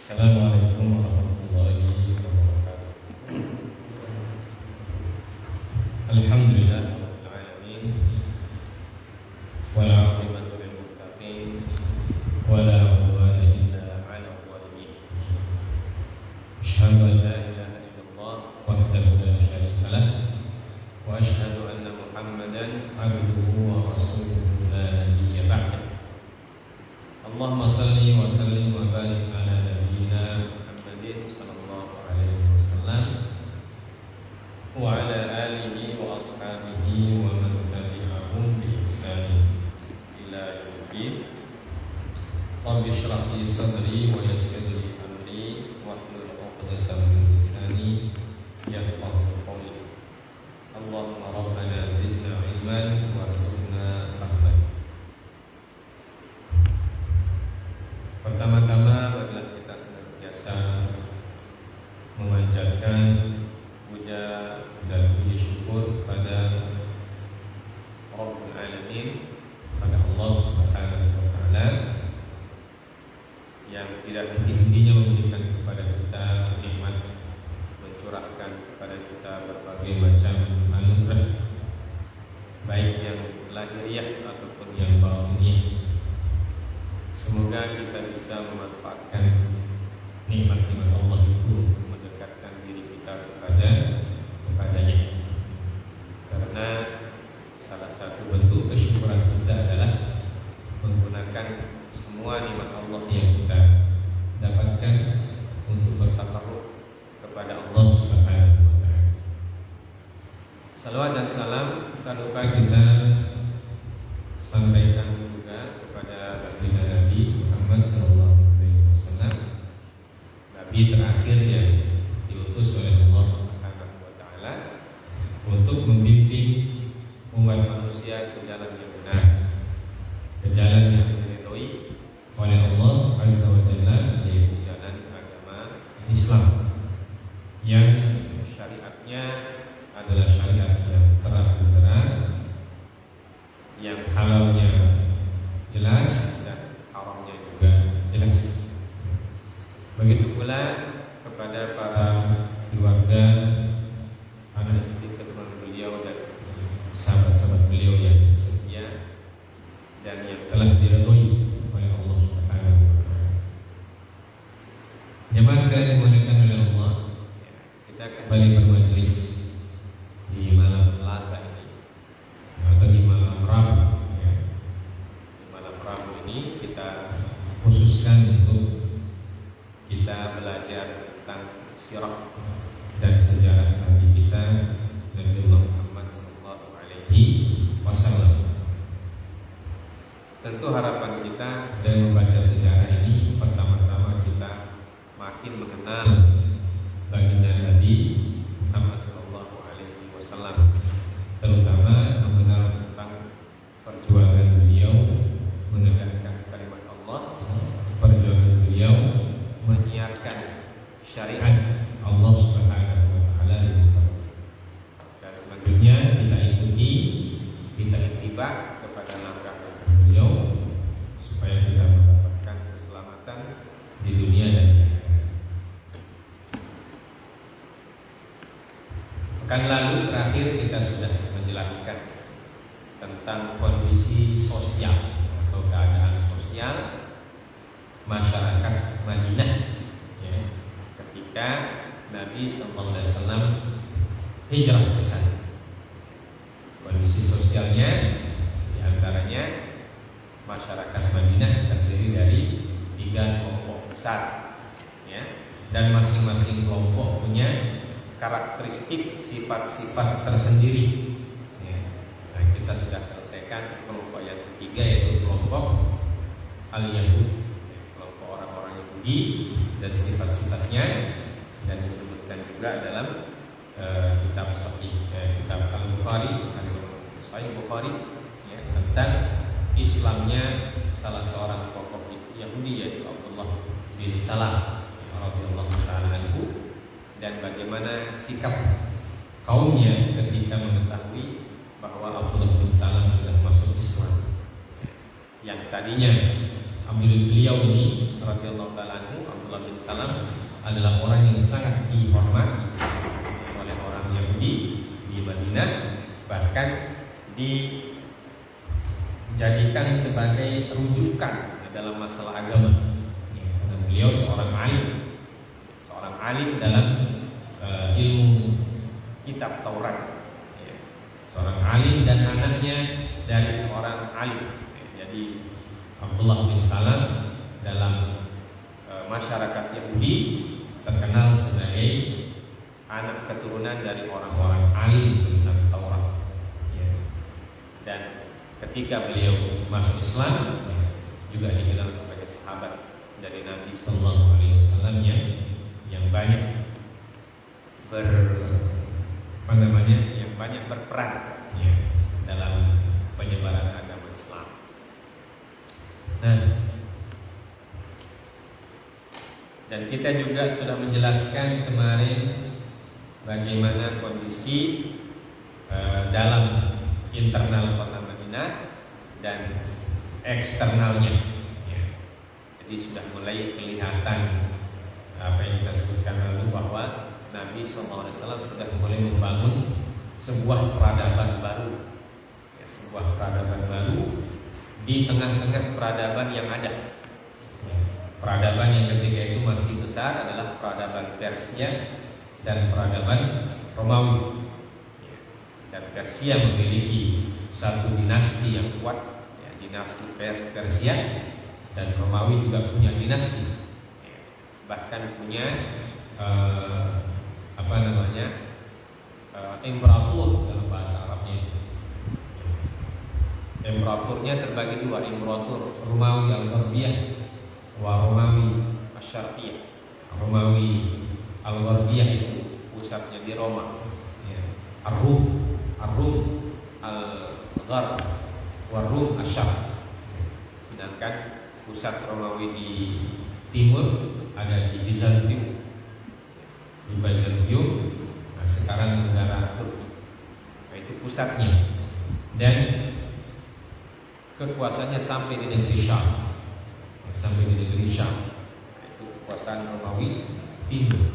Assalamualaikum warahmatullahi wabarakatuh. Alhamdulillah rabbil alamin. Wal 'aqibatu lil muttaqin. Wala 'udwana illa 'alal zalimin. Asyhadu an la ilaha illallah wahdahu la syarika lah wa asyhadu anna Muhammadan 'abduhu wa rasuluhu la nabiyya ba'dah. Allahumma salli wa sallim wa barik ala nabiyyina Muhammadin sallallahu alaihi wasallam wa ala alihi wa ashabihi wa man tabi'ahum bi ihsan ila yaumiddin. Rabbi shrah li sadri wa yassir li amri wahlul 'uqdatam min lisani yafqahu qawli. Allahumma rabbana zidna ilman warzuqna fahman. Pertama-tama marilah kita senantiasa memanjatkan puja dan puji syukur kepada Rabbul Alamin, pada Allah Subhanahu wa taala yang tidak henti-hentinya memberikan kepada kita nikmat, mencurahkan kepada kita berbagai macam anugerah, baik yang lahiriah ataupun yang batiniyah. Semoga kita bisa memanfaatkan nikmat-nikmat Allah itu, mendekatkan diri kita kepadanya. Karena salah satu bentuk kesyukuran kita adalah menggunakan semua nikmat Allah yang kita dapatkan untuk bertakarrub kepada Allah Subhanahu wa taala. Salawat dan salam tak lupa kita sampaikan juga kepada baginda Nabi Muhammad SAW, Nabi terakhir yang diutus oleh Allah Subhanahu wa taala untuk membimbing umat manusia ke jalan yang benar, ke jalan yang diridhoi oleh Allah Azza wa Jalla, yaitu jalan agama Islam yang syariatnya adalah syariat yang terang-benderang, yang halalnya jelas dan haramnya juga jelas. Begitu pula kepada para keluarga, anak istri, keturunan beliau dan sahabat-sahabat beliau yang setia dan yang telah diridhoi oleh Allah Subhanahu wa taala. Jemaah sekalian dimuliakan oleh Allah, kita kembali bermajelis di malam Selasa ini atau di malam Rabu. Di malam Rabu ini kita khususkan untuk kita belajar tentang sirah dan sejarah Nabi kita, Nabi Muhammad sallallahu alaihi wasallam. Tentu harapan kita dengan membaca sejarah ini, pertama-tama kita makin mengenal baginda Nabi Muhammad sallallahu alaihi wasallam, terutama mengenal tentang perjuangan beliau menegakkan kalimat Allah, perjuangan beliau menyiarkan syariat Allah Subhanahu wa taala. Dan selanjutnya kita ikuti, kita ittiba kepada langkah beliau supaya kita mendapatkan keselamatan di dunia dan di akhirat. Pekan lalu terakhir kita sudah menjelaskan tentang kondisi sosial atau keadaan sosial masyarakat Madinah, ya, ketika Nabi SAW hijrah ke sana. Kondisi sosialnya diantaranya masyarakat Madinah terdiri dari 3 kelompok besar, ya, dan masing-masing kelompok punya karakteristik sifat-sifat tersendiri. Ya. Nah, kita sudah selesaikan kelompok yang ketiga, yaitu kelompok Al-Yahud, kelompok orang-orang Yahudi dan sifat-sifatnya, dan disebutkan juga dalam kitab Sahih, kitab Al-Bukhari, Sahih Bukhari, ya, tentang Islamnya salah seorang tokoh Yahudi, yaitu Abdullah bin Salam radhiyallahu ta'ala anhu, dan bagaimana sikap kaumnya ketika mengetahui bahwa Abdullah bin Salam sudah masuk Islam. Yang tadinya beliau ini radhiyallahu taala anhu, Abdullah bin Salam, adalah orang yang sangat dihormati oleh orang Yahudi di Madinah, bahkan dijadikan sebagai rujukan dalam masalah agama. Karena beliau seorang alim dalam ilmu kitab Taurat, seorang alim dan anaknya dari seorang alim. Jadi Abdullah bin Salam dalam masyarakat Yahudi terkenal sebagai anak keturunan dari orang-orang alim tentang Taurat. Dan ketika beliau masuk Islam, juga dikenal sebagai sahabat dari Nabi Sallallahu Alaihi Wasallam yang banyak berperan dalam penyebaran agama Islam. Nah, dan kita juga sudah menjelaskan kemarin bagaimana kondisi dalam internal kota Madinah dan eksternalnya. Jadi sudah mulai kelihatan apa yang kita sebutkan lalu, bahwa Nabi SAW sudah mulai membangun sebuah peradaban baru, sebuah peradaban baru di tengah-tengah peradaban yang ada. Peradaban yang ketika itu masih besar adalah peradaban Persia dan peradaban Romawi. Dan Persia memiliki satu dinasti yang kuat, dinasti Persia, dan Romawi juga punya dinasti, bahkan punya imperator dalam bahasa Arabnya. Imperatornya terbagi dua, imperator Romawi Al-Gharbiyah wa Romawi Asy-Syarqiyah. Romawi Al-Gharbiyah itu pusatnya di Roma, Ar-Rum Al-Gharb wa Rum Asy-Syarq. Sedangkan pusat Romawi di timur ada di Bizantium. Di Bizantium, sekarang negara Turki, itu pusatnya, dan kekuasaannya sampai di negeri Syam, itu kekuasaan Romawi timur.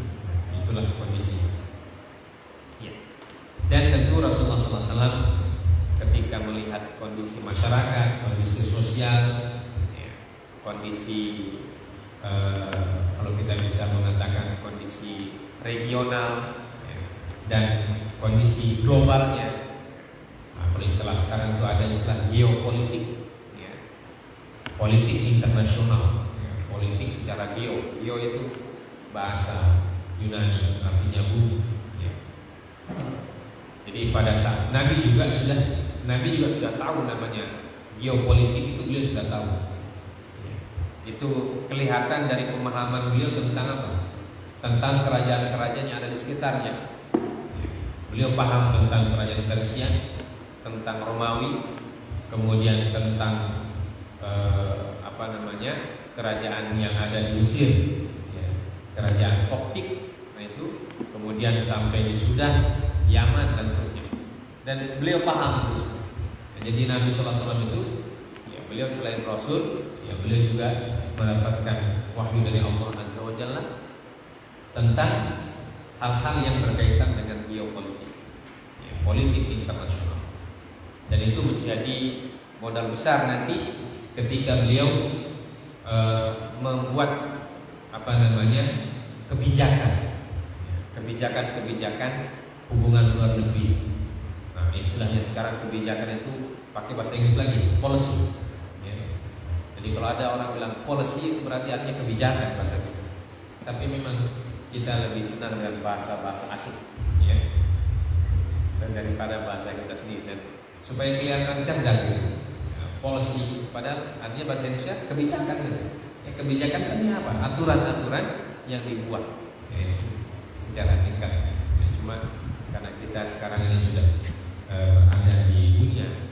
Itulah kondisinya. Dan tentu Rasulullah SAW ketika melihat kondisi masyarakat, kondisi sosial, kondisi kalau kita bisa mengatakan kondisi regional, dan kondisi globalnya. Kalau istilah sekarang itu ada istilah geopolitik, politik internasional, politik secara geo itu bahasa Yunani, artinya bumi. Jadi pada saat Nabi juga sudah tahu namanya geopolitik, itu beliau sudah tahu. Itu kelihatan dari pemahaman beliau tentang apa? Tentang kerajaan-kerajaan yang ada di sekitarnya. Beliau paham tentang kerajaan Persia, tentang Romawi, kemudian tentang kerajaan yang ada di Mesir, kerajaan Koptik, itu kemudian sampai di Sudan, Yaman, dan seterusnya. Dan beliau paham itu. Jadi Nabi SAW itu, beliau selain Rasul, beliau juga mendapatkan wahyu dari Allah Azza wa Jalla tentang hal-hal yang berkaitan dengan geopolitik, politik internasional. Dan itu menjadi modal besar nanti ketika beliau membuat kebijakan hubungan luar negeri. Nah, istilahnya sekarang kebijakan itu pakai bahasa Inggris lagi, policy. Jadi kalau ada orang bilang policy itu berarti artinya kebijakan bahasa kita. Tapi memang kita lebih senang dengan bahasa-bahasa asing, dan daripada bahasa kita sendiri, dan supaya kelihatan cerdas gitu. Policy padahal artinya bahasa Indonesia kebijakan gitu. Kebijakan artinya apa? Aturan-aturan yang dibuat secara singkat. Cuma karena kita sekarang ini sudah ada di dunia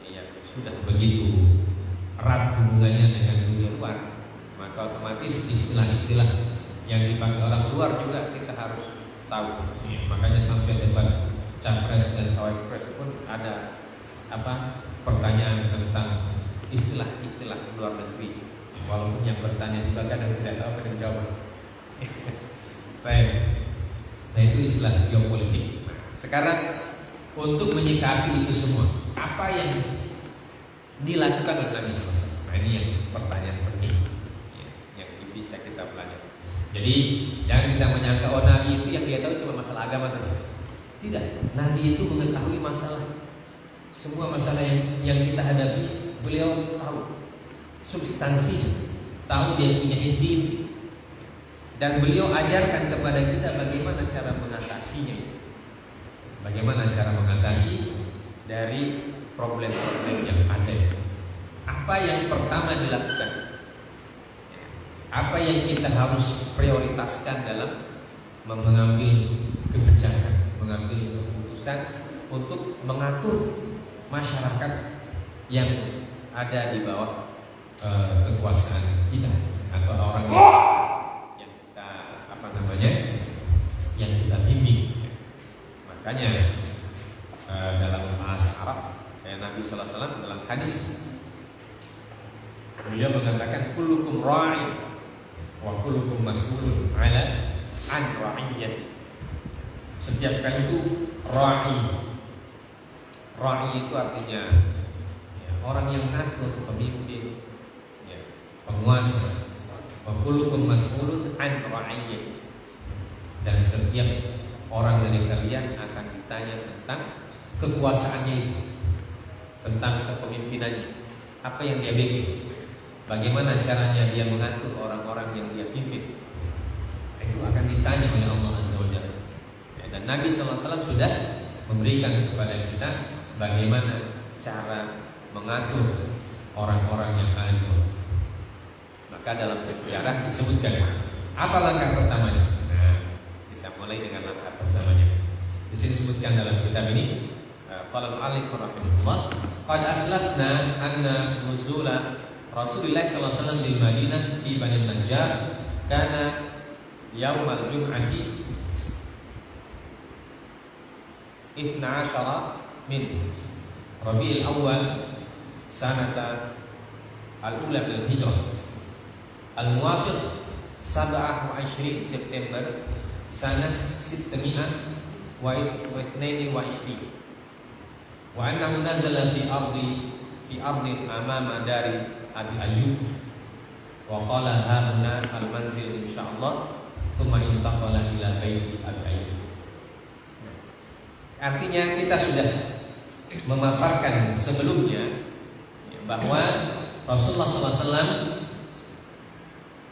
yang sudah begitu erat hubungannya dengan dunia luar, maka otomatis istilah-istilah yang dipakai orang luar juga kita harus tahu. Makanya sampai debat capres dan cawapres pun ada pertanyaan tentang istilah-istilah luar negeri. Walaupun yang bertanya juga kadang tidak tahu kadang jawab. Baik. Nah itu istilah geopolitik. Sekarang untuk menyikapi itu semua, apa yang dilakukan oleh Nabi SAW? Nah ini yang pertanyaan penting yang bisa kita pelajari. Jadi jangan kita menyangka oh Nabi itu yang dia tahu cuma masalah agama saja. Tidak, Nabi itu mengetahui masalah, semua masalah yang kita hadapi beliau tahu substansinya, tahu dia punya inti, dan beliau ajarkan kepada kita bagaimana cara mengatasinya, bagaimana cara mengatasi dari problem-problem yang ada. Apa yang pertama dilakukan, apa yang kita harus prioritaskan dalam mengambil kebijakan, mengambil keputusan untuk mengatur masyarakat yang ada di bawah kekuasaan kita atau orang yang kita yang kita bimbing. Makanya dalam bahasa Arab Nabi Sallallahu Alaihi Wasallam dalam hadis beliau mengatakan kullukum ra'i wa kullukum mas'ulun 'ala an ra'iyyati. Setiap kali itu ra'i. Ra'i itu artinya orang yang mengatur, pemimpin, penguasa. Wa kullukum mas'ulun an ra'iyyati. Dan setiap orang dari kalian akan ditanya tentang kekuasaannya itu, tentang kepemimpinannya, apa yang dia bikin, bagaimana caranya dia mengatur orang-orang yang dia pimpin. Itu akan ditanya oleh Allah Azza wa Jalla. Dan Nabi SAW sudah memberikan kepada kita bagaimana cara mengatur orang-orang yang ada. Maka dalam sejarah disebutkan apa langkah pertamanya. Nah, kita mulai dengan langkah pertamanya. Di sini disebutkan dalam kitab ini, qala al-alif rahimahullah, qad aslafna anna nuzula Rasulullah sallallahu alaihi wasallam di Madinah di Bani Najjar kana yaumal jum'ati 12 min Rabiul Awal sanata al-ula bil hijrah al-muwafiq 27 September sanah 622 wa annahu nazala fi ardi amama dari Abi Ayyub wa qala hahuna al-manzil insyaallah thumma intaqala ila baiti Abi Ayyub. Artinya kita sudah memaparkan sebelumnya bahwa Rasulullah SAW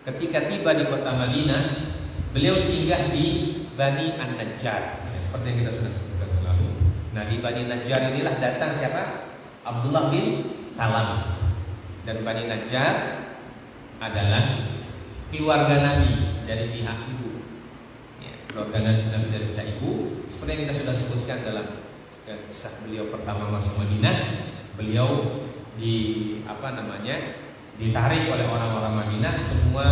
ketika tiba di kota Madinah, beliau singgah di Bani An-Najjar, seperti yang kita sudah sebutkan lalu. Nah di Bani Najjar inilah datang siapa? Abdullah bin Salam. Dan Bani Najjar adalah keluarga Nabi dari pihak ibu. Keluarga Nabi dari pihak ibu, seperti yang kita sudah sebutkan dalam kisah beliau pertama masuk Madinah. Beliau ditarik oleh orang-orang Madinah. Semua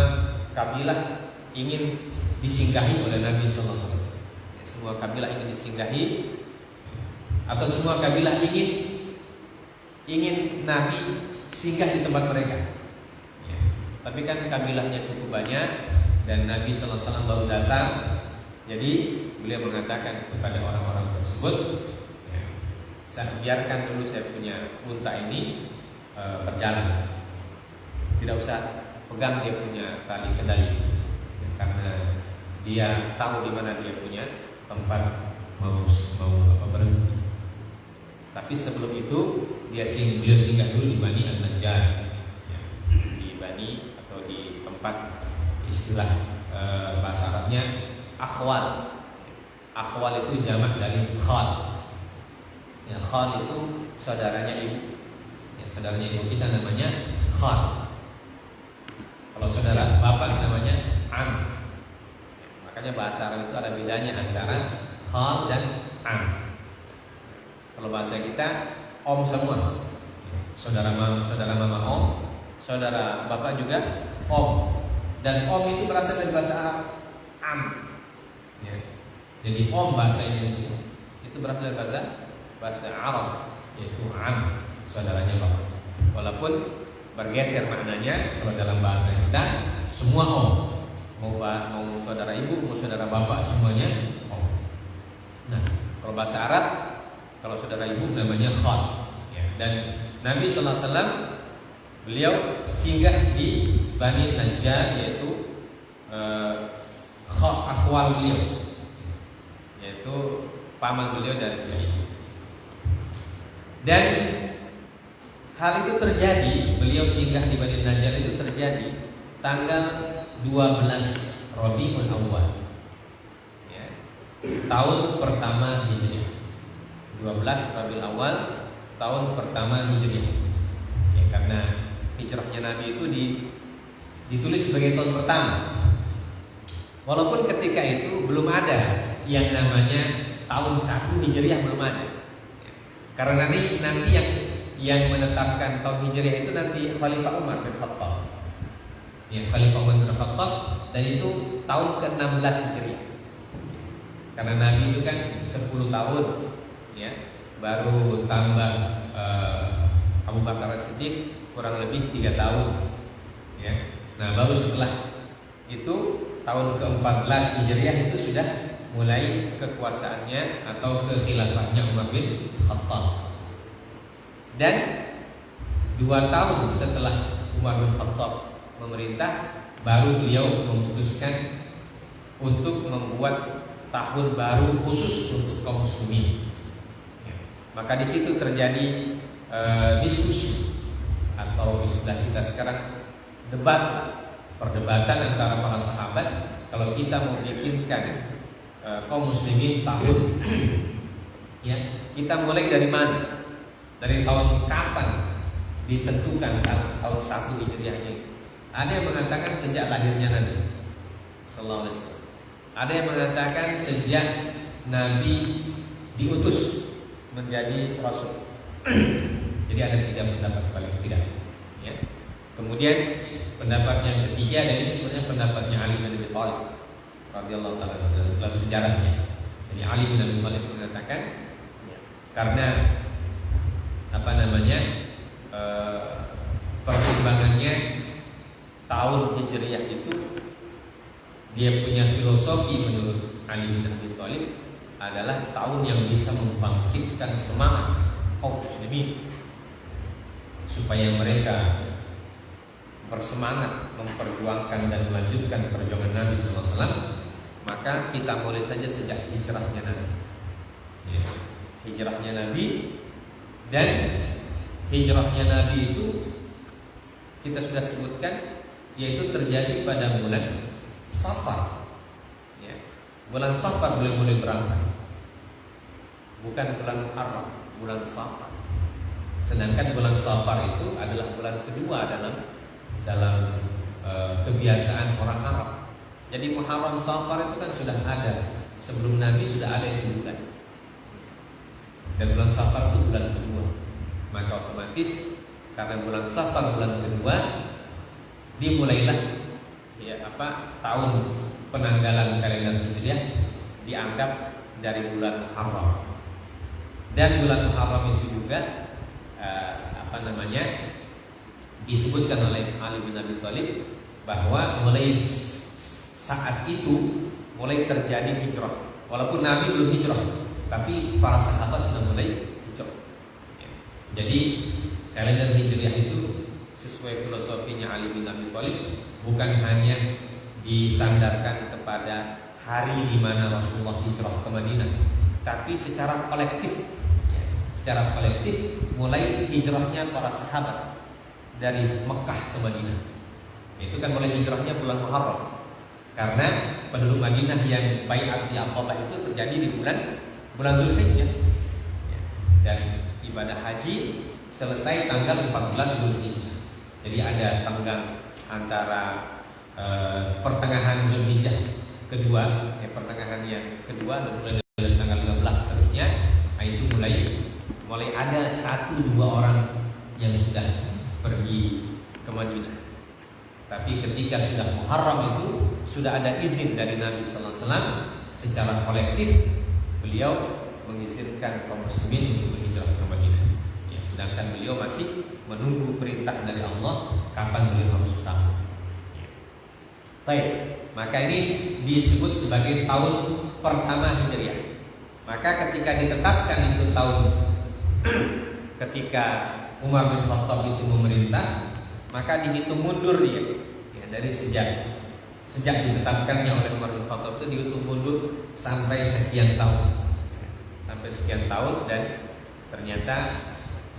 kabilah ingin disinggahi oleh Nabi SAW. Semua kabilah ingin disinggahi, atau semua kabilah ingin Nabi singgah di tempat mereka. Tapi kan kabilahnya cukup banyak dan Nabi SAW baru datang. Jadi beliau mengatakan kepada orang-orang tersebut, saya biarkan dulu saya punya unta ini berjalan, tidak usah pegang dia punya tali kendali, karena dia tahu di mana dia punya tempat mau berhenti. Tapi sebelum itu beliau singgah dulu di Bani An-Najjar, di Bani atau di tempat istilah bahasa Arabnya akhwal. Akhwal itu jamak dari khal. Khal itu saudaranya ibu. Saudaranya ibu kita namanya khal. Kalau saudara bapak namanya am. Makanya bahasa Arab itu ada bedanya antara khal dan am. Kalau bahasa kita om semua. Saudara mama om, saudara bapak juga om. Dan om itu berasal dari bahasa Arab am. Jadi om bahasa Indonesia itu berasal dari bahasa Arab, yaitu am, saudaranya bapak. Walaupun bergeser maknanya. Kalau dalam bahasa kita semua om, mau saudara ibu, mau saudara bapak, semuanya om. Nah, kalau bahasa Arab, kalau saudara ibu namanya khal. Ya. Dan Nabi SAW beliau singgah di Bani Najjar, yaitu akhwal beliau, yaitu paman beliau dari beliau. Dan hal itu terjadi, beliau singgah di Bani Najjar itu terjadi tanggal 12 Rabiul Awal, ya, tahun pertama Hijriah. 12 Rabiul Awal, tahun pertama Hijriah. Ya, karena hijrahnya Nabi itu ditulis sebagai tahun pertama. Walaupun ketika itu belum ada yang namanya tahun 1 Hijriah, belum ada. Karena nanti yang menetapkan tahun Hijriah itu nanti Khalifah Umar bin Khattab. Ya, Khalifah Umar bin Khattab, dan itu tahun ke-16 Hijriah. Karena Nabi itu kan 10 tahun, ya, baru tambah Abu Bakar As-Siddiq kurang lebih 3 tahun. Ya. Nah, baru setelah itu tahun ke-14 Hijriah itu sudah mulai kekuasaannya atau kekhilafahnya Umar bin Khattab. Dan 2 tahun setelah Umar bin Khattab memerintah, baru beliau memutuskan untuk membuat tahun baru khusus untuk kaum muslimin. Ya. Maka di situ terjadi diskusi, atau istilah kita sekarang debat, perdebatan antara para sahabat. Kalau kita mau bikinkan kaum muslimin tahun, ya, kita mulai dari mana? Dari tahun kapan ditentukan tahun 1 Hijriahnya? Ada yang mengatakan sejak lahirnya Nabi sallallahu alaihi wasallam. Ada yang mengatakan sejak Nabi diutus menjadi rasul. Jadi ada 3 pendapat paling tidak. Ya. Kemudian pendapat yang ketiga, dan ini sebenarnya pendapatnya Ali bin Abi Thalib radhiyallahu taala dalam sejarahnya. Jadi Ali bin Abi Thalib mengatakan, ya, karena pertimbangannya tahun Hijriah itu dia punya filosofi menurut Ali bin Abi Thalib adalah tahun yang bisa membangkitkan semangat kaum muslimin supaya mereka bersemangat memperjuangkan dan melanjutkan perjuangan Nabi SAW. Maka kita mulai saja sejak hijrahnya Nabi, ya, hijrahnya Nabi. Dan hijrahnya Nabi itu kita sudah sebutkan, yaitu terjadi pada bulan Safar, ya. Bulan Safar beliau mulai berangkat, bukan bulan Muharram, bulan Safar. Sedangkan bulan Safar itu adalah bulan kedua dalam kebiasaan orang Arab. Jadi Muharram, Safar itu kan sudah ada sebelum Nabi, sudah ada itu bulan. Dan bulan Safar itu bulan kedua. Maka otomatis karena bulan Safar bulan kedua, dimulailah tahun penanggalan kalender Hijriah dianggap dari bulan Muharram. Dan bulan Muharram itu juga disebutkan oleh Ali bin Abi Thalib bahwa mulai saat itu mulai terjadi hijrah. Walaupun Nabi belum hijrah, tapi para sahabat sudah mulai hijrah. Ya. Jadi kalender Hijriah itu sesuai filosofinya Ali bin Abi Thalib bukan hanya disandarkan kepada hari di mana Rasulullah hijrah ke Madinah, tapi secara kolektif, ya, secara kolektif mulai hijrahnya para sahabat dari Mekah ke Madinah. Itu kan mulai hijrahnya bulan Muharram. Karena penduduk Madinah yang baiat di Aqabah itu terjadi di bulan Zulhijjah. Ya. Dan ibadah haji selesai tanggal 14 Zulhijjah. Jadi ada tanggal antara pertengahan Zulhijjah kedua, pertengahan yang kedua, mulai dari tanggal 15 terusnya. Nah, itu mulai ada 1-2 orang yang sudah pergi ke Madinah. Tapi ketika sudah Muharram itu sudah ada izin dari Nabi Sallallahu Alaihi Wasallam secara kolektif, beliau mengizinkan kaum muslimin untuk berhijrah ke Madinah. Ya, sedangkan beliau masih menunggu perintah dari Allah kapan beliau harus tahu. Baik, maka ini disebut sebagai tahun pertama Hijriah. Maka ketika ditetapkan itu tahun ketika Umar bin Khattab itu memerintah, maka dihitung mundur dia, ya, dari sejak ditetapkannya oleh Umar bin Khattab itu dihitung mundur sampai sekian tahun, dan ternyata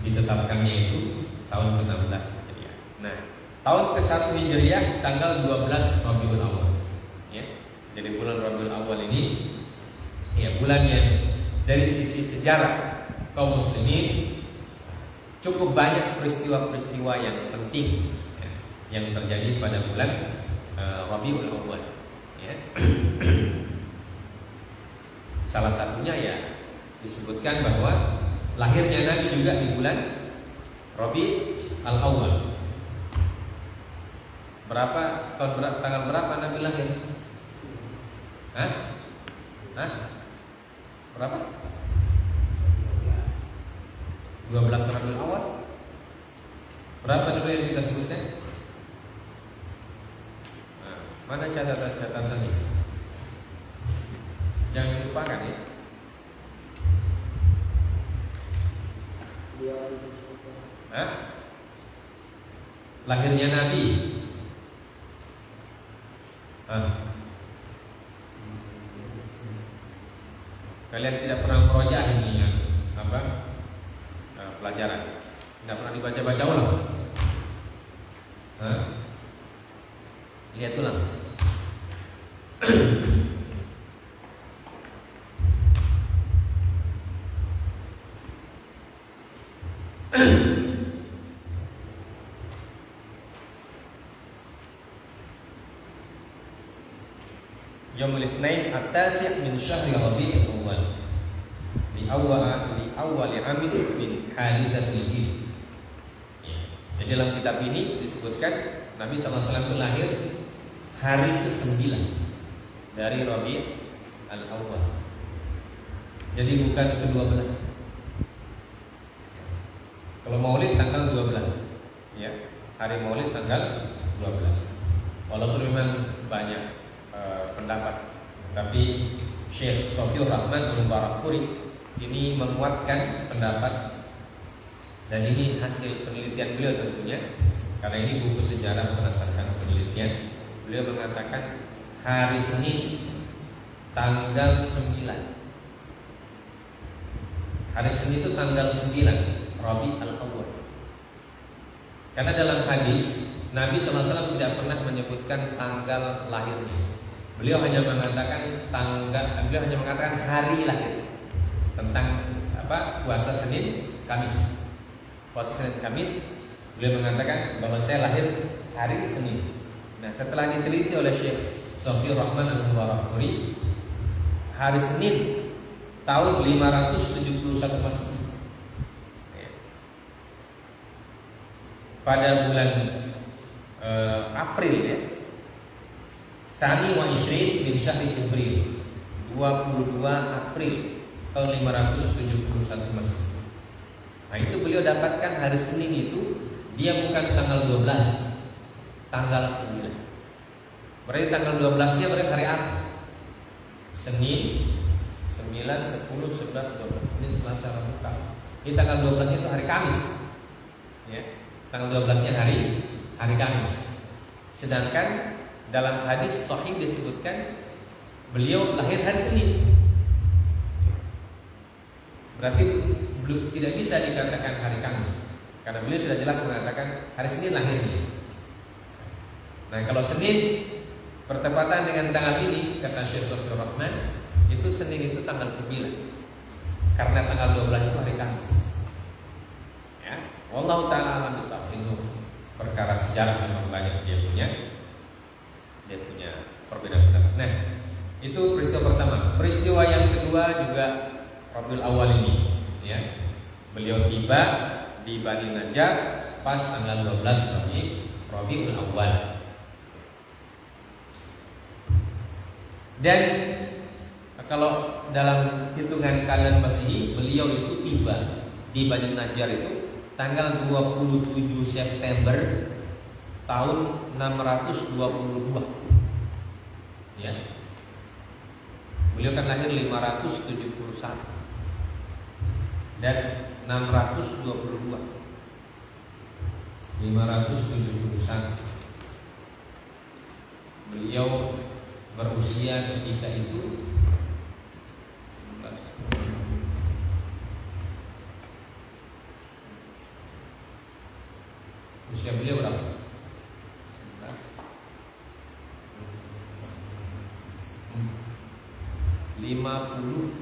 ditetapkannya itu tahun ke-16 Hijriah. Nah, tahun ke-1 Hijriah tanggal 12 Rabiul Awal, ya. Jadi bulan Rabiul Awal ini ya bulan yang dari sisi sejarah kaum muslimin cukup banyak peristiwa-peristiwa yang penting, ya, yang terjadi pada bulan Rabiul Awal, ya. Salah satunya ya disebutkan bahwa lahirnya Nabi juga di bulan Rabiul Awal. Tanggal berapa Nabi lahir? Berapa? 12 Rabiul Awal. Berapa dulu yang kita sebutkan? Nah, mana catatan ini? Jangan lupakan ya. Lahirnya Nabi. Kalian tidak pernah meroja ini ya, pelajaran, tidak pernah dibaca-baca ulang. Lihat ulang. Yaumul Itsnain at-tasi' min syahri Rabiul Awal. Li awal amin min haditsatil fil. Jadi dalam kitab ini disebutkan Nabi SAW lahir hari ke-9 dari Rabiul Awal. Jadi bukan ke-12. Kalau Maulid tanggal 12, ya. Hari Maulid tanggal 12. Walaupun memang banyak pendapat, tapi Syekh Sofiur Rahman Al-Barakfuri ini menguatkan pendapat, dan ini hasil penelitian beliau tentunya, karena ini buku sejarah berdasarkan penelitian. Beliau mengatakan hari Senin tanggal 9. Hari Senin itu tanggal 9 Rabiul Awal. Karena dalam hadis Nabi SAW tidak pernah menyebutkan tanggal lahirnya. Beliau hanya mengatakan hari lahir. Tentang puasa Senin Kamis. Puasa Senin Kamis, beliau mengatakan bahwa saya lahir hari Senin. Nah, setelah diteliti oleh Syekh Sofiur Rahman Al-Barakfuri, hari Senin tahun 571 Masehi. Pada bulan April, ya. Tani wa Isrin bin Syahri Ibril, 22 April tahun 571 Masehi. Nah, itu beliau dapatkan hari Senin itu dia bukan tanggal 12, tanggal 9. Berarti tanggal 12-nya berarti hari apa? Senin 9, 10, 11, 12. Senin, Selasa, Rabu, Kamis. Ini tanggal 12-nya itu hari Kamis. Ya. Tanggal 12-nya hari Kamis. Sedangkan dalam hadis sahih disebutkan beliau lahir hari Senin. Berarti tidak bisa dikatakan hari Kamis, karena beliau sudah jelas mengatakan hari Senin lahirnya. Nah, kalau Senin bertepatan dengan tanggal ini, kata Syekh Sofiur Rahman, itu Senin itu tanggal 9, karena tanggal 12 itu hari Kamis. Ya, wallahu ta'ala alam bishawab. Itu perkara sejarah memang banyak dia punya perbedaan pendapat. Nah, itu peristiwa pertama. Peristiwa yang kedua juga Rabiul Awal ini, ya. Beliau tiba di Bani Najjar pas tanggal 12 Rabiul Awal. Dan kalau dalam hitungan kalender Masehi, beliau itu tiba di Bani Najjar itu tanggal 27 September tahun 622. Ya. Beliau kan lahir 571 dan 622. 571. Beliau berusia ketika itu 19. Usia beliau berapa? 51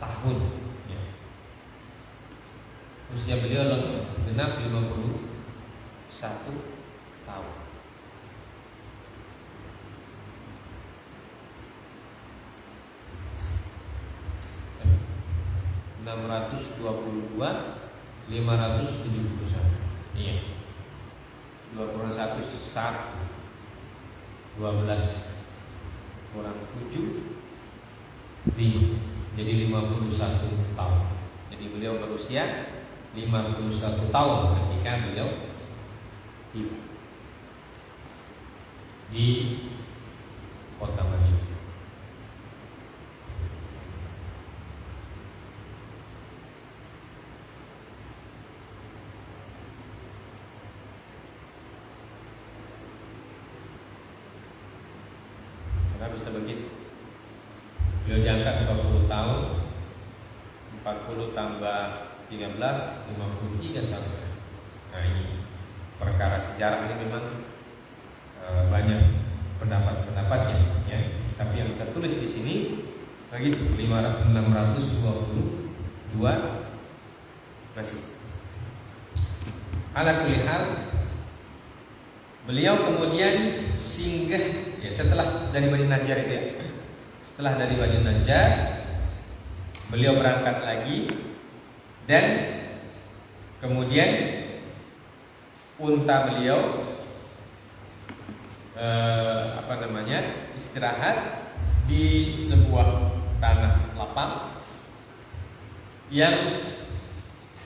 tahun. Ya. Usia beliau genap 51 tahun. (622) 571. Iya. 21 12 kurang 7 5. Jadi 51 tahun. Jadi beliau berusia 51 tahun ketika beliau tiba di kota Madinah. Kenapa bisa begitu? Beliau diangkat 40 tahun, 40 tambah 13, 53 sampai. Nah ini perkara sejarah ini memang banyak pendapat-pendapatnya, ya. Tapi yang tertulis di sini begitu, 622 masih. Ala kulli hal, beliau kemudian singgah, ya, setelah dari Bani Najjar itu, ya. Setelah dari Bani Najjar, beliau berangkat lagi dan kemudian unta beliau istirahat di sebuah tanah lapang yang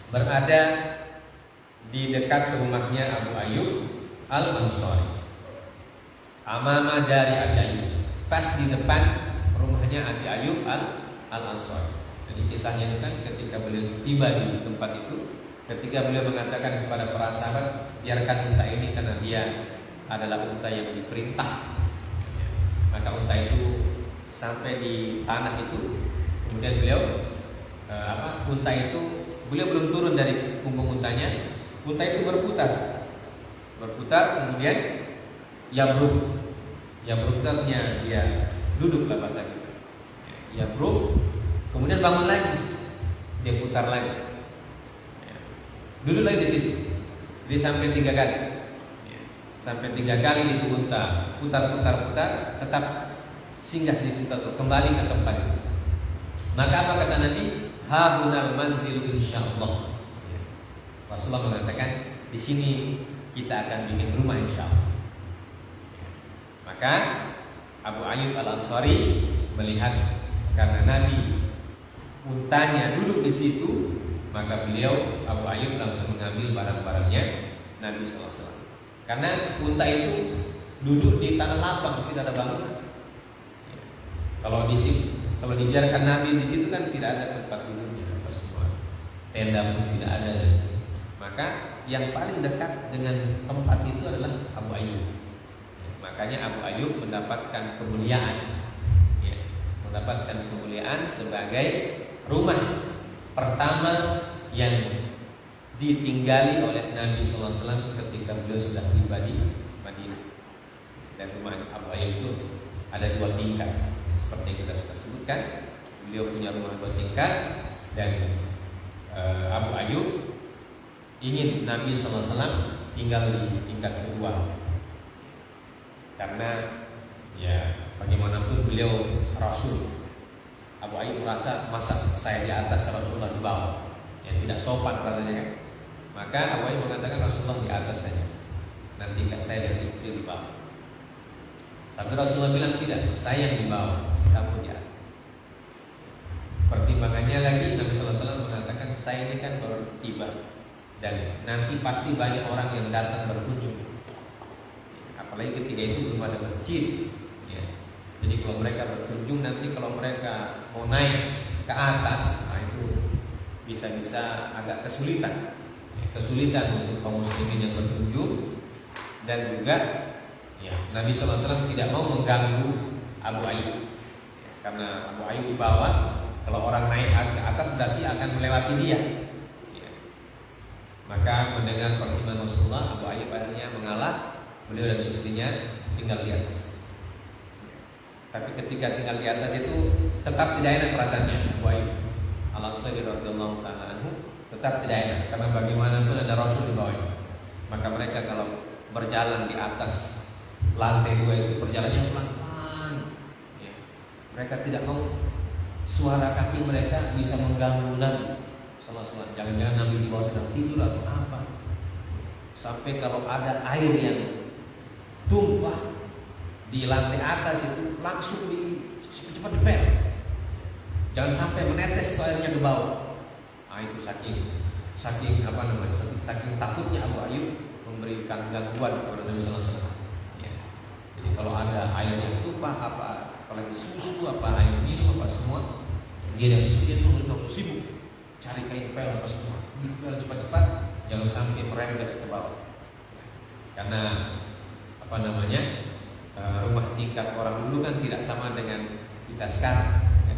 berada di dekat rumahnya Abu Ayyub Al-Ansari. Amama dari Abi Ayyub, pas di depan rumahnya Abi Ayyub Al-Ansari. Jadi kisahnya itu kan ketika beliau tiba di tempat itu, ketika beliau mengatakan kepada para sahabat, biarkan unta ini karena dia adalah unta yang diperintah. Maka unta itu sampai di tanah itu, kemudian beliau unta itu, beliau belum turun dari punggung untanya, unta itu berputar, kemudian yabruknya dia duduklah bahasa kita, yabruk, kemudian bangun lagi, dia putar lagi, duduk lagi di situ, jadi sampai 3 kali. Sampai 3 kali itu unta putar, tetap singgah di situ, kembali ke tempat itu. Maka apa kata Nabi? Habunal manzil insyaallah. Rasulullah mengatakan, di sini kita akan bikin rumah insyaallah. Maka Abu Ayyub Al-Ansari melihat karena Nabi untanya duduk di situ, maka beliau Abu Ayyub langsung mengambil barang-barangnya Nabi SAW. Karena unta itu duduk di tanah lapang, tidak ada bangunan. Kalau dibiarkan Nabi di situ kan tidak ada tempat duduknya, apa semua tenda pun tidak ada. Maka yang paling dekat dengan tempat itu adalah Abu Ayyub. Makanya Abu Ayyub mendapatkan kemuliaan, sebagai rumah pertama yang ditinggali oleh Nabi SAW ketika beliau sudah tiba di Madinah. Dan rumah Abu Ayyub itu ada 2 tingkat, seperti yang kita sudah sebutkan. Beliau punya rumah 2 tingkat, dan Abu Ayyub ingin Nabi SAW tinggal di tingkat kedua, karena ya bagaimanapun beliau Rasul. Abu Ayyub merasa, masa saya di atas, Rasulullah di bawah, yang tidak sopan katanya kan. Maka Abu Ayyub mengatakan, Rasulullah di atas saja, nanti saya dan istri di bawah. Tapi Rasulullah bilang tidak, saya yang di bawah, kamu di atas. Pertimbangannya lagi Nabi SAW mengatakan, saya ini kan baru tiba dan nanti pasti banyak orang yang datang berkunjung. Apalagi ketika itu belum ada masjid. Ya. Jadi kalau mereka berkunjung nanti kalau mereka mau naik ke atas, nah itu bisa-bisa agak kesulitan. Ya, kesulitan untuk kaum muslimin yang berkunjung dan juga ya, Nabi SAW tidak mau mengganggu Abu Ayyub. Ya, karena Abu Ayyub di bawah, kalau orang naik ke atas berarti akan melewati dia. Ya. Maka mendengar perintah Rasulullah, Abu Ayyub akhirnya mengalah. Beliau dan istrinya tinggal di atas. Tapi ketika tinggal di atas itu tetap tidak enak perasaannya. Abu Ayyub Al-Ansari radhiyallahu ta'ala anhu tetap tidak enak karena bagaimanapun ada Rasul di bawah. Maka mereka kalau berjalan di atas lantai 2 itu berjalannya pelan-pelan. Ya. Mereka tidak mau suara kaki mereka bisa mengganggu Nabi sallallahu. Jangan-jangan Nabi di bawah sedang tidur atau apa. Sampai kalau ada air yang tumpah di lantai atas itu langsung cepat dipel. Jangan sampai menetes itu airnya ke bawah. Nah itu saking takutnya Abu Ayyub memberikan gangguan kepada Nabi sallallahu alaihi wasallam. Ya. Jadi kalau ada air yang tumpah apalagi susu air minum semua, dia dan istrinya itu langsung sibuk cari kain pel semua. Cepat-cepat jangan sampai merembes ke bawah. Karena rumah tingkat orang dulu kan tidak sama dengan kita sekarang. Ya.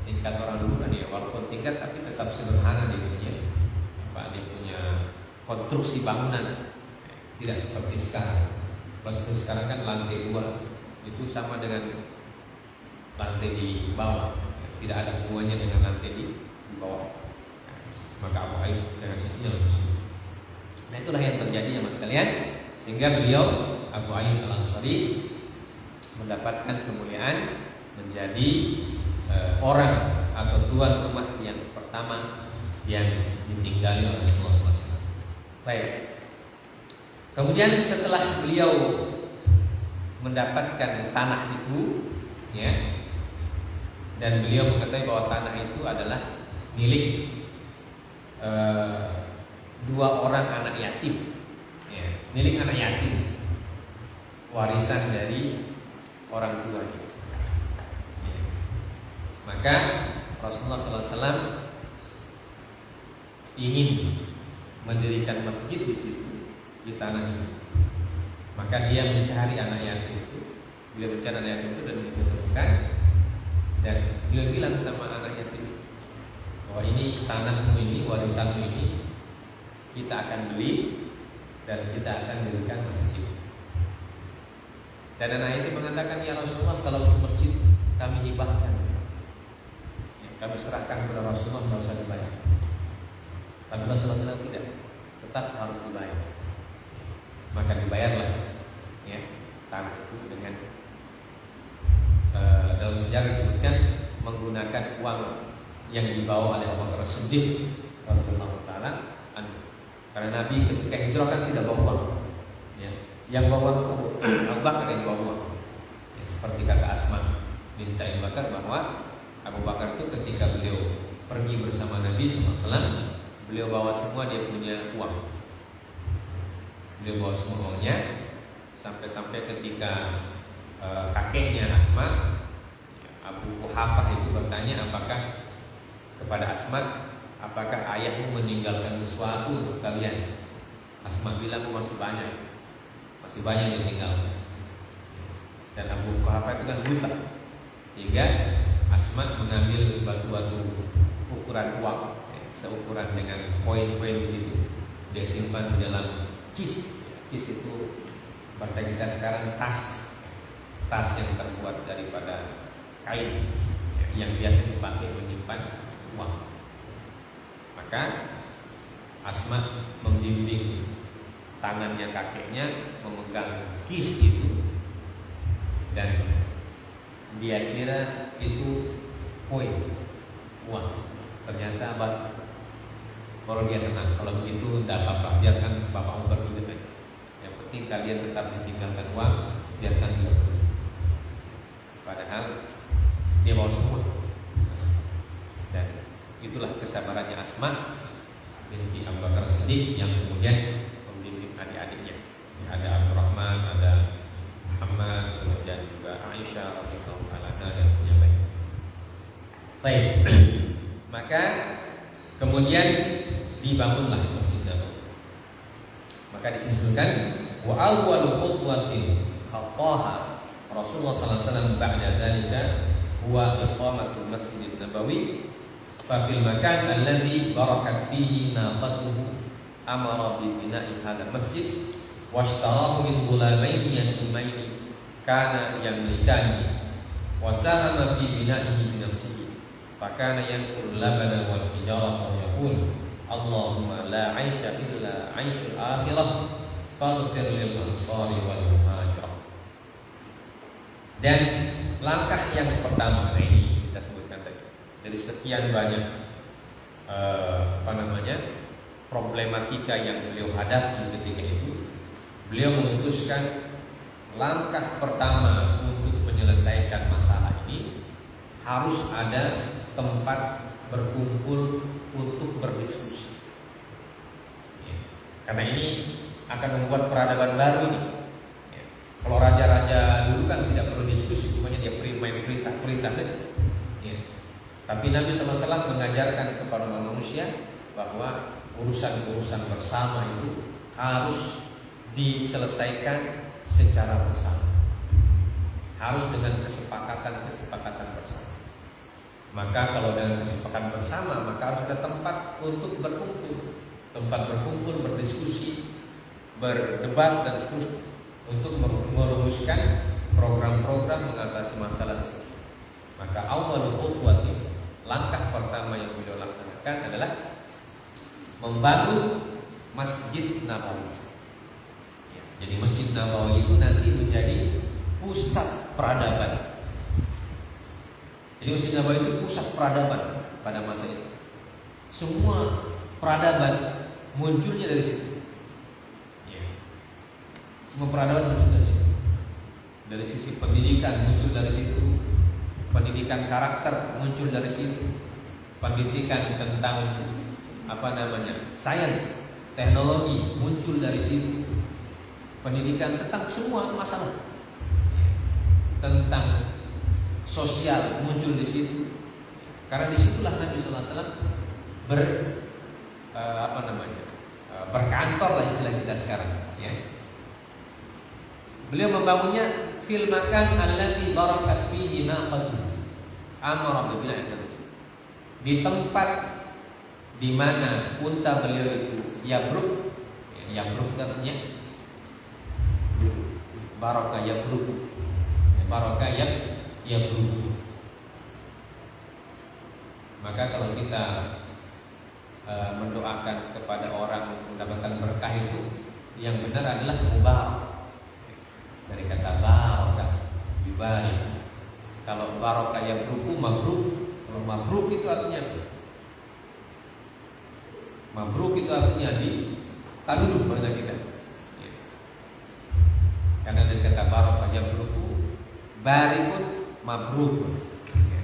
Tingkat orang dulu kan ya walaupun tingkat tapi tetap sederhana dia punya konstruksi bangunan, tidak seperti sekarang. Kalau seperti sekarang kan lantai 2 itu sama dengan lantai di bawah, tidak ada hubungannya dengan lantai di bawah. Maka Abu Ayyub dengan istrinya langsung. Nah itulah yang terjadi ya mas kalian. Sehingga beliau Abu Ayyub Al-Ansari mendapatkan kemuliaan menjadi orang atau tuan rumah yang pertama yang ditinggali oleh Rasulullah SAW. Baik. Kemudian setelah beliau mendapatkan tanah itu, ya, dan beliau mengetahui bahwa tanah itu adalah milik 2 orang anak yatim. Milik anak yatim, warisan dari orang tuanya. Ya. Maka Rasulullah SAW ingin mendirikan masjid di situ, di tanah itu. Maka dia mencari anak yatim itu, beliau mencari anak yatim itu dan ditemukan, dan beliau bilang sama anak yatim bahwa ini tanahmu ini, warisanmu ini, kita akan beli dan kita akan dirikan masjid. Dan anak itu mengatakan, ya Rasulullah, kalau untuk masjid kami hibahkan, ya, kami serahkan kepada Rasulullah, tidak usah dibayar. Tapi Rasulullah bilang tidak, tetap harus dibayar. Maka dibayarlah, ya, tanah itu dengan dalam sejarah disebutkan menggunakan uang yang dibawa oleh Abu Bakar As-Siddiq radhiyallahu taala anhu. Karena Nabi ketika hijrah kan tidak bawa uang, ya. Yang bawa Abu Bakar yang bawa uang. Ya, seperti kata Asma binti Abu Bakar bahwa Abu Bakar itu ketika beliau pergi bersama Nabi SAW, beliau bawa semua dia punya uang. Beliau bawa semua uangnya sampai-sampai ketika kakeknya Asma, Abu Quhafah itu bertanya kepada Asma, apakah ayahmu meninggalkan sesuatu untuk kalian? Asma bilang, masih banyak yang tinggal. Dan Abu Quhafah itu kan buta, sehingga Asma mengambil batu-batu ukuran uang, seukuran dengan koin-koin begitu, dia simpan di dalam kis. Kis itu bahasa kita sekarang tas yang terbuat daripada kain, yang biasa dipakai menyimpan uang. Maka Asma membimbing tangannya kakeknya memegang kis itu, dan dia kira itu koin uang, ternyata batu. Baru dia tenang, kalau begitu tidak apa-apa, biarkan bapakmu pergi dengan. Yang penting kalian tetap ditinggalkan uang, biarkan dia pergi. Padahal dia bawa semua. Dan Itulah kesabarannya Asma binti Abu Bakar Siddiq yang kemudian membimbing adik-adiknya. Ada Abdurrahman, ada Muhammad, kemudian juga Aisyah radhiyallahu anha dan yang lain. Baik. Maka kemudian dibangunlah Masjid Nabawi. Maka disebutkan wa awwalu khutwatin khattaha Rasulullah sallallahu alaihi wasallam ba'da dzalika huwa iqamatul Masjid Nabawi fa fil makan alladhi barakat fihi naqatuhu amara bi bina'i hadzal masjid washtarahu min ghulamaini yatimaini kana yamlikani wa sahama fi bina'ihi bi nafsihi fa kana yanqul labana wal hijarata wa yaqul Allahumma la 'aisha illa 'aishul akhirah faghfir lil ansari wal muhajirah. Dan langkah yang pertama ini kita sebutkan tadi dari sekian banyak problematika yang beliau hadapi ketika itu, beliau memutuskan langkah pertama untuk menyelesaikan masalah ini harus ada tempat berkumpul untuk berdiskusi. Ya. Karena ini akan membuat peradaban baru ini. Ya. Kalau raja-raja dulu kan tidak perlu diskusi, cuma dia main perintah saja. Ya. Tapi Nabi SAW mengajarkan kepada manusia bahwa urusan-urusan bersama itu harus diselesaikan secara bersama, harus dengan kesepakatan bersama. Maka kalau dengan kesepakatan bersama, maka harus ada tempat untuk berkumpul, berdiskusi, berdebat dan seterusnya untuk merumuskan program-program mengatasi masalah tersebut. Maka awal khutwatin, langkah pertama yang beliau laksanakan adalah membangun Masjid Nabawi. Ya, jadi Masjid Nabawi itu nanti menjadi pusat peradaban. Jadi Masjid Nabawi itu pusat peradaban pada masa itu. Semua peradaban munculnya dari situ. Ya. Semua peradaban muncul dari situ. Dari sisi pendidikan muncul dari situ, pendidikan karakter muncul dari situ, pendidikan tentang sains, teknologi muncul dari situ, pendidikan tentang semua masalah, tentang sosial muncul di situ. Karena disitulah Nabi SAW berkantor lah istilah kita sekarang. Ya. Beliau membangunnya fil makan alladzi barakat fihi naqatu amara bi bina'i masjid. Di tempat di mana unta beliau itu yabruk, yabruk artinya baraka yabruk, baraka yabruk. Maka kalau kita mendoakan kepada orang mendapatkan berkah itu, yang benar adalah mubarak. Dari kata barakah, yubarik. Kalau barakah yabruku, mabruk. Kalau mabruk itu artinya di taluduh bahasa kita. Ya. Karena dari kata barakah yabruku, barikun, mabruk. Ya.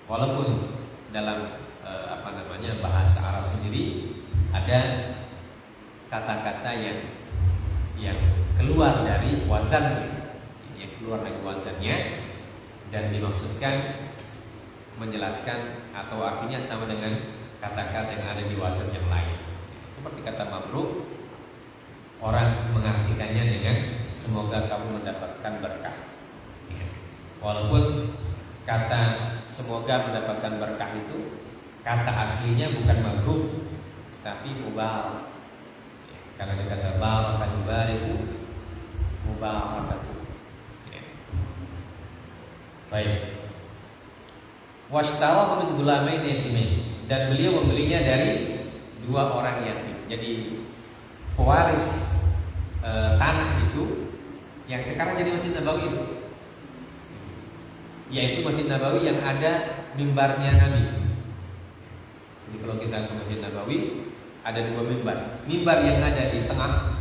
Walaupun dalam bahasa Arab sendiri ada kata-kata yang keluar dari wazan, yang keluar dari wazannya dan dimaksudkan menjelaskan atau artinya sama dengan kata-kata yang ada di wazan yang lain. Seperti kata mabruk, orang mengartikannya dengan semoga kamu mendapatkan berkah. Ya. Walaupun kata semoga mendapatkan berkah itu kata aslinya bukan mabruk tapi mubarak. Ya. Karena ada kata barakah yubariku, mubarakatu. Ya. Baik. Washtara min ghulamain yatimain, dan beliau membelinya dari dua orang yatim. Jadi pewaris tanah itu yang sekarang jadi Masjid Nabawi itu, yaitu Masjid Nabawi yang ada mimbarnya Nabi. Jadi kalau kita ke Masjid Nabawi ada dua mimbar. Mimbar yang ada di tengah,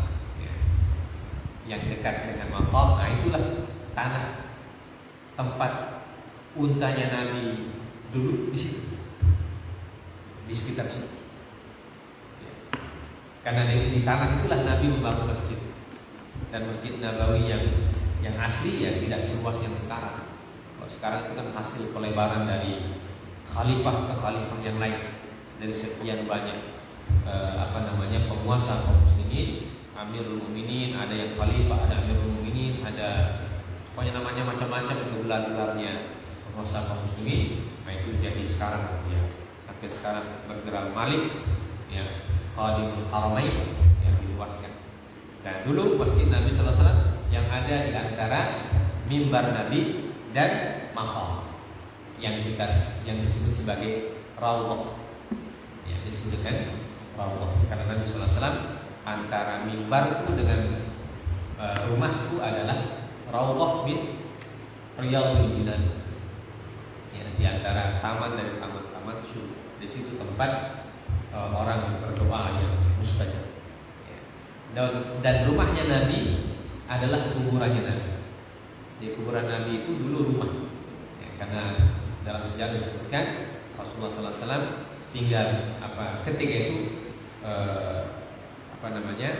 yang dekat dengan maqam, nah itulah tanah tempat untanya Nabi dulu di situ. di sekitar situ. Ya. Karena di tanah itulah Nabi membangun masjid. Dan Masjid Nabawi yang asli ya tidak seluas yang sekarang. Kalau sekarang itu kan hasil pelebaran dari khalifah ke khalifah yang lain, dari sekian banyak penguasa kaum muslimin, Amirul Mukminin, ada yang khalifah, ada Amirul Mukminin, ada pokoknya namanya macam-macam itu gelar-gelarnya penguasa kaum muslimin. Nah itu jadi sekarang ya sampai sekarang bergerak Malik ya, Khadimul Haramain yang diluaskan. Dan dulu Masjid Nabi sallallahu alaihi wasallam yang ada di antara mimbar Nabi dan maqam yang disebut sebagai Raudhah. Ya, disebut dengan Raudhah karena Nabi sallallahu alaihi wasallam antara mimbarku dengan rumahku adalah Raudhah min Riyadhil Jinan. Ya, di antara taman dari taman-taman surga. Di situ tempat orang berdoa yang mustajab. Dan rumahnya Nabi adalah kuburannya Nabi. Di kuburan Nabi itu dulu rumah ya, karena dalam sejarah disebutkan Rasulullah SAW tinggal ketika itu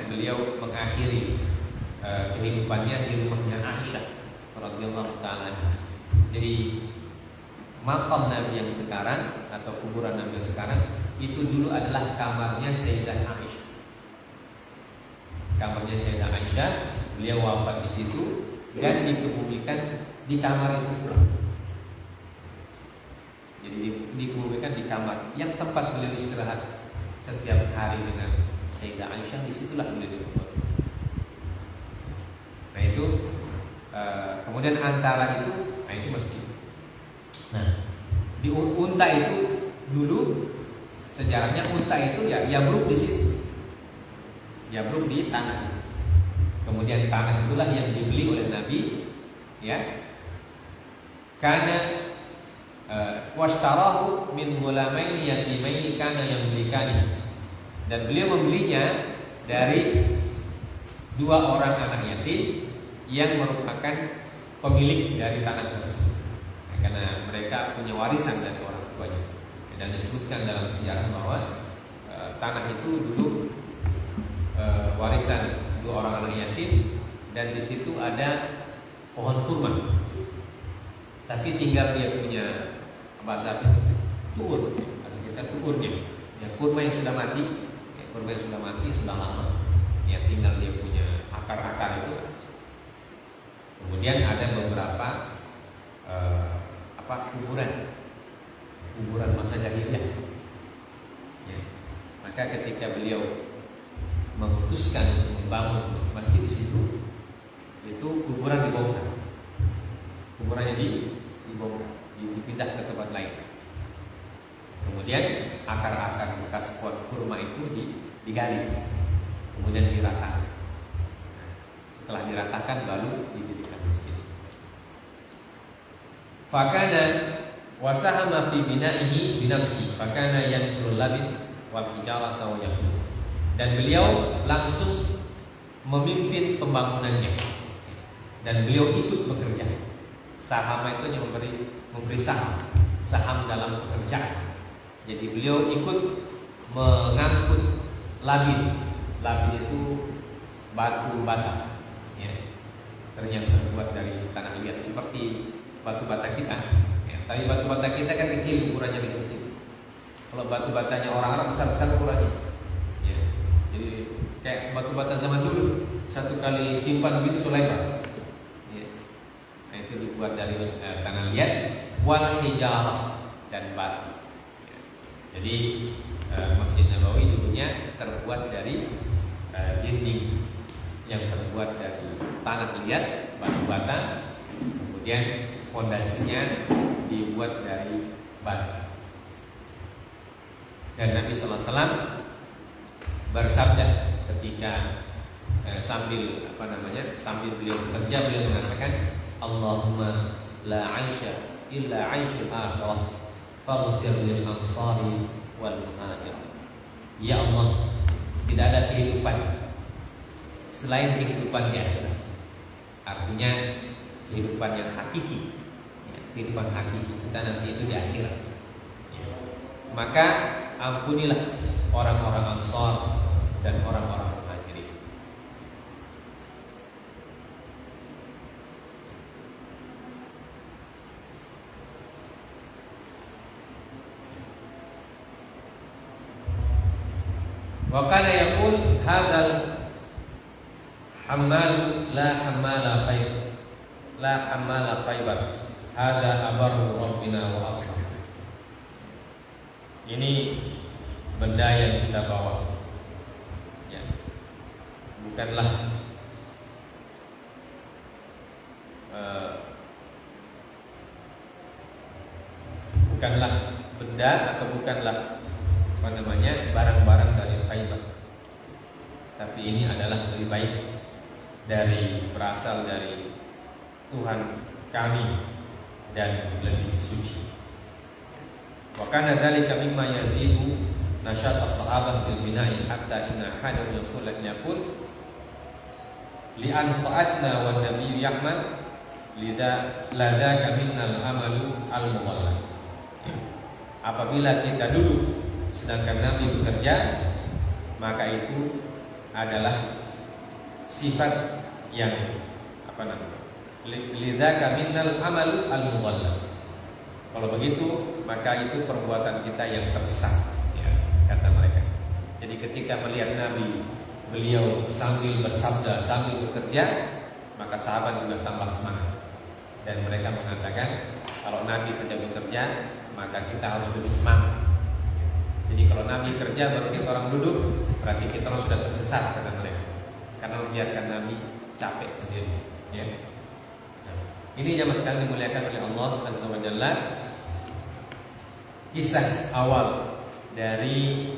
beliau mengakhiri kehidupannya di rumahnya Aisyah radhiyallahu taala. Jadi makam Nabi yang sekarang atau kuburan Nabi yang sekarang itu dulu adalah kamarnya Sayyidah Aisyah. Kamarnya Sayyidah Aisyah, beliau wafat di situ dan dikebumikan di kamar itu pula. Jadi dikebumikan di kamar yang tempat beliau istirahat setiap hari dengan Sayyidah Aisyah, disitulah beliau dikubur. Nah itu kemudian antara itu, nah itu masjid. Nah di unta itu dulu sejarahnya unta itu ya Yabruk di situ. Yabruk di tanah. Kemudian tanah itulah yang dibeli oleh Nabi, ya. Karena washtarahu min ghulamaini yatimaini kana yamlikani. Dan beliau membelinya dari dua orang anak yatim yang merupakan pemilik dari tanah tersebut. Karena mereka punya warisan dari orang tuanya. Dan disebutkan dalam sejarah bahwa tanah itu dulu warisan dua orang anak yatim dan di situ ada pohon kurma. Tapi tinggal dia punya bahasa apa itu? Tuur. Bahasa kita tuurnya. Ya kurma yang sudah mati, kurma yang sudah mati sudah lama. Ya tinggal dia punya akar-akar itu. Kemudian ada beberapa kuburan masa jahiliyah. Ya. Maka ketika beliau memutuskan membangun masjid di situ, itu kuburan dibongkar. Kuburannya dibongkar, dipindah ke tempat lain. Kemudian akar-akar bekas pohon kurma itu digali, kemudian diratakan. Setelah diratakan baru didirikan masjid. Fakana wasahama fi bina'ihi binafsi, fakana yanqul labid wal hijarata wa yaqul. Dan beliau langsung memimpin pembangunannya. Dan beliau ikut bekerja. Saham itu yang memberi saham dalam pekerjaan. Jadi beliau ikut mengangkut labid. Labid itu batu bata, ya, ternyata terbuat dari tanah liat seperti batu bata kita. Ya, tapi batu bata kita kan kecil ukurannya begitu. Kalau batu batanya orang Arab besar ukurannya. Jadi kayak batu bata zaman dulu, satu kali simpan begitu selebar. Ya. Nah, itu dibuat dari tanah liat, wal hijarah dan batu. Ya. Jadi Masjid Nabawi dulunya terbuat dari dinding yang terbuat dari tanah liat, batu bata, kemudian fondasinya dibuat dari batu. Dan Nabi sallallahu alaihi wasallam bersabda ketika sambil beliau bekerja, beliau mengatakan, Allahumma la 'aisha illa 'aishul akhirah faghfir lil ansari wal muhajir. Ya Allah, tidak ada kehidupan selain kehidupan di akhirat. Artinya kehidupan yang hakiki, ya, kehidupan hakiki kita nanti itu di akhirat. Ya. Maka ampunilah orang-orang Ansar dan orang-orang Muhajirin. Wa kana yaqul hadzal hammal la hammala khair la hammala khaybar hadza abarru rabbina wa aqwa. Ini benda yang kita bawa, ya, bukanlah benda atau bukanlah barang-barang dari Khaybar, tapi ini adalah lebih baik berasal dari Tuhan kami dan lebih suci. Wa kana dzalika mimma yazidu nasyat as-sahabah bil bina'i hatta inna ahadahum yaqul li an ta'atna wa nabiyyu ya'mal lidza ladzaka minnal amalu al-mughallal. Apabila kita duduk sedangkan Nabi bekerja, maka itu adalah sifat yang lidzaka minnal amalu al-mughallal. Kalau begitu, maka itu perbuatan kita yang tersesat, ya, kata mereka. Jadi ketika melihat Nabi, beliau sambil bersabda, sambil bekerja, maka sahabat juga tambah semangat. Dan mereka mengatakan, kalau Nabi saja bekerja, maka kita harus lebih semangat. Jadi kalau Nabi kerja baru kita orang duduk, berarti kita orang sudah tersesat, kata mereka. Karena membiarkan Nabi capek sendiri, ya. Nah, ini jamaah sekalian dimuliakan oleh Allah Azza wa Jalla. Kisah awal dari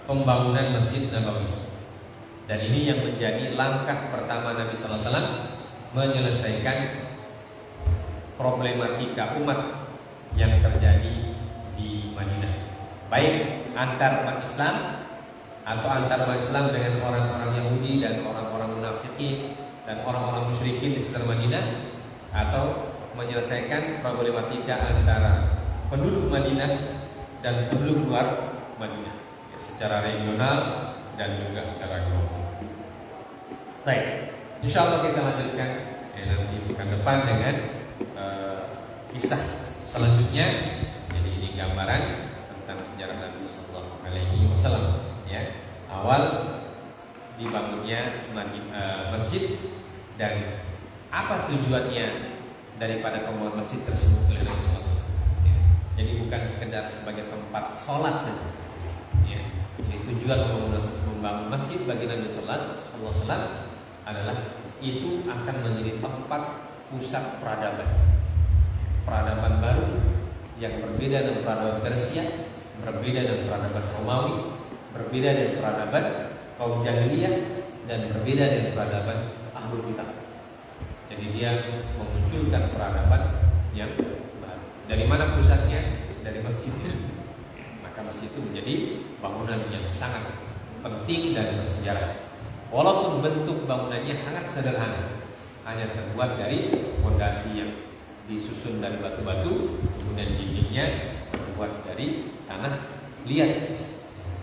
pembangunan Masjid Nabawi. Dan ini yang menjadi langkah pertama Nabi sallallahu alaihi wasallam menyelesaikan problematika umat yang terjadi di Madinah, baik antar umat Islam atau antar umat Islam dengan orang-orang Yahudi dan orang-orang munafikin dan orang-orang musyrikin di sekitar Madinah, atau menyelesaikan problematika antara penduduk Madinah dan penduduk luar Madinah, ya, secara regional dan juga secara global. Baik, insyaallah kita lanjutkan nanti pekan depan dengan kisah selanjutnya. Jadi ini gambaran tentang sejarah Nabi Sallallahu Alaihi Wasallam, ya, awal dibangunnya masjid dan apa tujuannya daripada pembangunan masjid tersebut oleh Nabi Sallallahu Alaihi Wasallam. Ya. Jadi bukan sekedar sebagai tempat sholat saja. Ya. Jadi tujuan membangun masjid bagi Nabi Sallallahu Alaihi Wasallam adalah itu akan menjadi tempat pusat peradaban baru yang berbeda dengan peradaban Persia, berbeda dengan peradaban Romawi, berbeda dengan peradaban kaum jahiliyah, dan berbeda dengan peradaban Ahlul Kitab. Jadi dia memunculkan peradaban yang baru. Dari mana pusatnya? Dari masjid. Maka masjid itu menjadi bangunan yang sangat penting dan bersejarah. Walaupun bentuk bangunannya sangat sederhana, hanya terbuat dari fondasi yang disusun dari batu-batu, kemudian dindingnya terbuat dari tanah liat.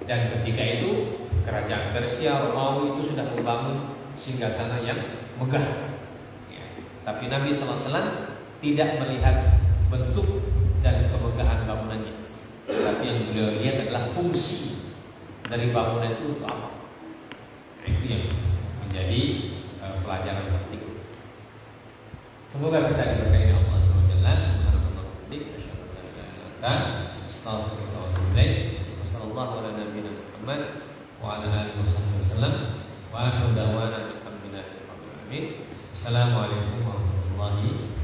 Dan ketika itu kerajaan Persia, Romawi itu sudah membangun singgasana yang megah. Ya. Tapi Nabi SAW tidak melihat bentuk dan kemegahan bangunannya, tapi yang beliau lihat adalah fungsi dari bangunan itu untuk apa. Itu yang menjadi pelajaran penting. Semoga kita diberkahi Allah SWT. Subhanallah wa bihamdihi, asyhadu an la ilaha illa anta, astaghfiruka wa atubu ilaik. Wassallallahu ala nabiyyina Muhammad wa ala alihi wasallam. Wa akhiru da'wana alhamdulillahi rabbil alamin. Assalamualaikum warahmatullahi wabarakatuh.